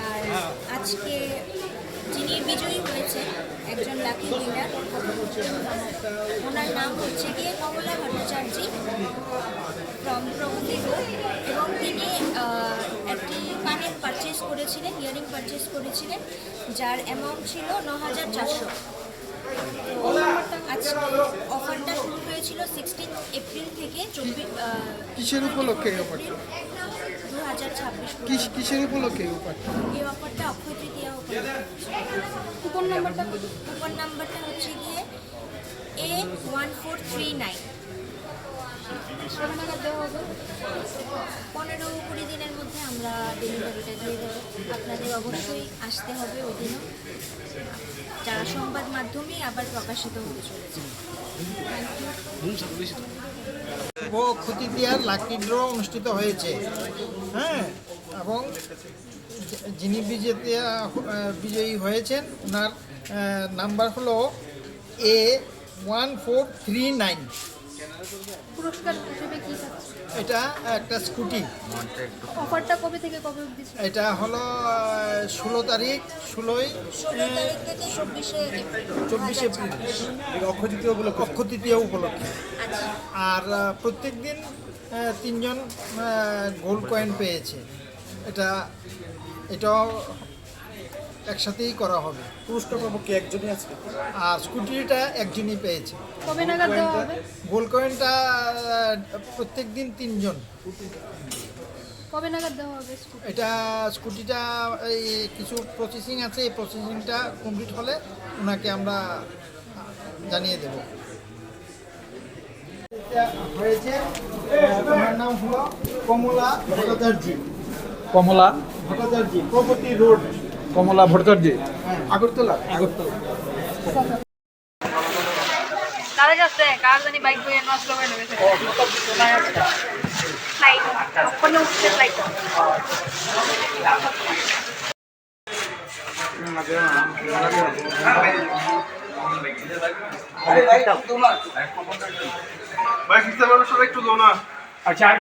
আর আজকে যিনি বিজয়ী হয়েছে একজন লাকি উইনার, ওনার নাম হচ্ছে গিয়ে কমলা ভট্টাচার্য ফ্রম প্রগতি রোড, এবং তিনি একটি কানের পারচেস করেছিলেন, ইয়ারিং পারচেস করেছিলেন, যার অ্যামাউন্ট ছিল ৯,৪০০। আজকে অফারটা শুরু হয়েছিল 16 এপ্রিল থেকে 24 কিসের উপলক্ষে এই অফারটা? 2026 কিসের উপলক্ষে এই অফারটা? এই অফারটা অক্ষয় তৃতীয়া কুপন নাম্বারটা হচ্ছে গিয়ে A1439। 15-20 দিনের মধ্যে আমরা ডেলিভারিটা দিয়ে দেবো। আপনাদের অবশ্যই আসতে হবে ওই দিনও, যারা সংবাদ মাধ্যমেই আবার প্রকাশিত হতে চলেছে। খতিদিয়ার লাকি ড্র অনুষ্ঠিত হয়েছে, হ্যাঁ, এবং যিনি বিজয়ী হয়েছেন ওনার নাম্বার হলো A1439। পুরস্কার হিসেবে কি থাকছে? এটা একটা স্কুটি। অফারটা কবে থেকে কবে অবধি? এটা হলো 16 তারিখ 16 থেকে 24 এপ্রিল অক্ষয় তৃতীয়া উপলক্ষে। আচ্ছা, আর প্রত্যেক দিন 3 জন গোল্ড কয়েন পেয়েছে। এটাও একসাথেই করা হবে। পুরস্কার পাবো কি একজনই আছে? আর স্কুটিটা একজনই পেয়েছে। কবে নাগাদ দেওয়া হবে? গোল্ড কয়েনটা প্রত্যেক দিন 3 জন। কবে নাগাদ দেওয়া হবে? এটা স্কুটিটা এই কিছু প্রসেসিং আছে, এই প্রসেসিংটা কমপ্লিট হলে ওনাকে আমরা জানিয়ে দেব। হয়েছে, ওনার নাম হলো কমলা ভট্টাচার্য। কমলা ভট্টাচার্য, প্রগতি রোড, কমলা ভট্টাচার্য, আগরতলা। কারা যাচ্ছে? কার জানি বাইক বইয়ে নষ্ট হয়ে নেবে। ফ্লাইট কোনো ফ্লাইট একটু দো না। আচ্ছা।